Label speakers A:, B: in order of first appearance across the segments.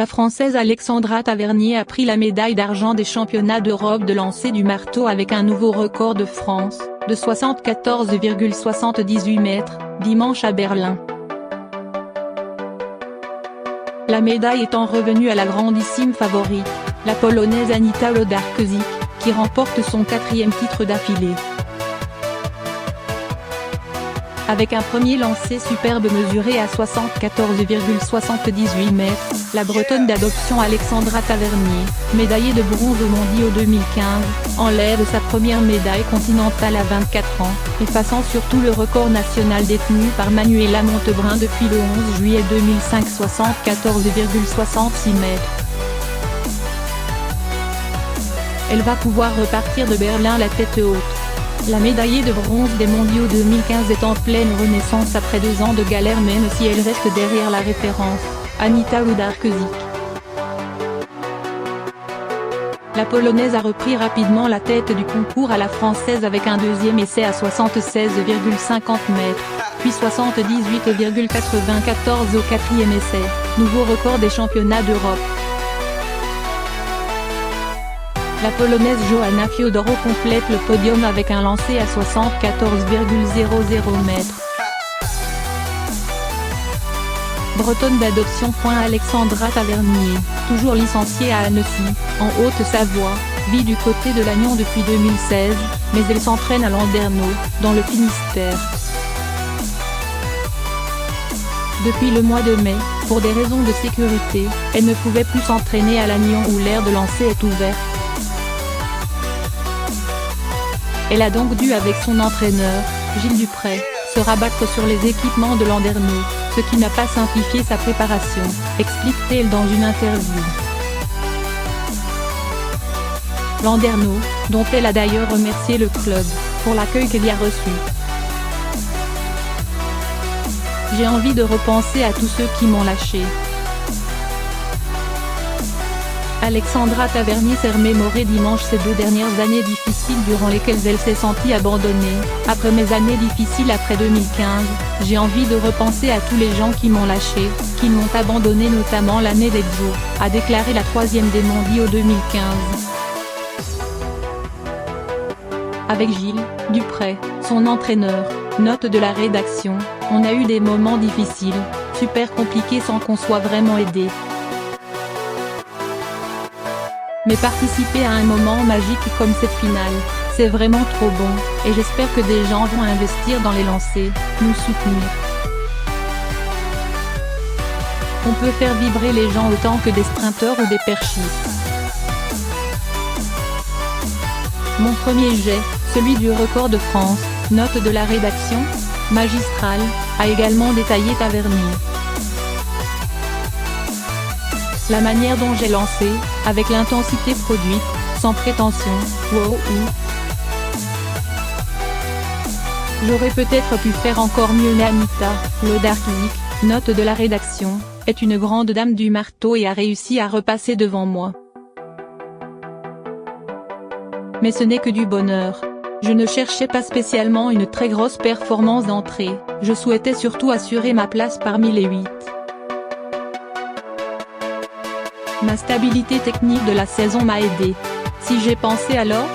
A: La Française Alexandra Tavernier a pris la médaille d'argent des championnats d'Europe de lancer du marteau avec un nouveau record de France, de 74,78 mètres, dimanche à Berlin. La médaille étant revenue à la grandissime favorite, la Polonaise Anita Lodarczyk, qui remporte son 4e titre d'affilée. Avec un premier lancer superbe mesuré à 74,78 mètres, la Bretonne d'adoption Alexandra Tavernier, médaillée de bronze aux Mondiaux 2015, enlève sa première médaille continentale à 24 ans, effaçant surtout le record national détenu par Manuela Montebrun depuis le 11 juillet 2005 74,66 mètres. Elle va pouvoir repartir de Berlin la tête haute. La médaillée de bronze des Mondiaux 2015 est en pleine renaissance après 2 ans de galère, même si elle reste derrière la référence, Anita Lodarczyk. La Polonaise a repris rapidement la tête du concours à la Française avec un 2e essai à 76,50 mètres, puis 78,94 au 4e essai, nouveau record des championnats d'Europe. La Polonaise Joanna Fiodoro complète le podium avec un lancer à 74,00 mètres. Bretonne d'adoption. Alexandra Tavernier, toujours licenciée à Annecy, en Haute-Savoie, vit du côté de Lannion depuis 2016, mais elle s'entraîne à Landerneau, dans le Finistère. Depuis le mois de mai, pour des raisons de sécurité, elle ne pouvait plus s'entraîner à Lannion où l'aire de lancer est ouverte. Elle a donc dû avec son entraîneur, Gilles Dupré, se rabattre sur les équipements de Landerneau, ce qui n'a pas simplifié sa préparation, explique-t-elle dans une interview. Landerneau, dont elle a d'ailleurs remercié le club, pour l'accueil qu'elle y a reçu. J'ai envie de repenser à tous ceux qui m'ont lâché. Alexandra Tavernier s'est remémorée dimanche ces 2 dernières années difficiles durant lesquelles elle s'est sentie abandonnée. Après mes années difficiles après 2015, j'ai envie de repenser à tous les gens qui m'ont lâché, qui m'ont abandonné, notamment l'année des Jeux, a déclaré la 3e des Mondiaux 2015. Avec Gilles Dupré, son entraîneur, note de la rédaction, on a eu des moments difficiles, super compliqués sans qu'on soit vraiment aidé. Mais participer à un moment magique comme cette finale, c'est vraiment trop bon, et j'espère que des gens vont investir dans les lancers, nous soutenir. On peut faire vibrer les gens autant que des sprinteurs ou des perchistes. Mon premier jet, celui du record de France, note de la rédaction, magistral, a également détaillé Tavernier. La manière dont j'ai lancé, avec l'intensité produite, sans prétention, wow. J'aurais peut-être pu faire encore mieux, mais Anita Lodarczyk, note de la rédaction, est une grande dame du marteau et a réussi à repasser devant moi. Mais ce n'est que du bonheur. Je ne cherchais pas spécialement une très grosse performance d'entrée, je souhaitais surtout assurer ma place parmi les 8. Ma stabilité technique de la saison m'a aidé. Si j'ai pensé alors,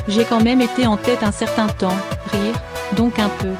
A: j'ai quand même été en tête un certain temps, rire, donc un peu.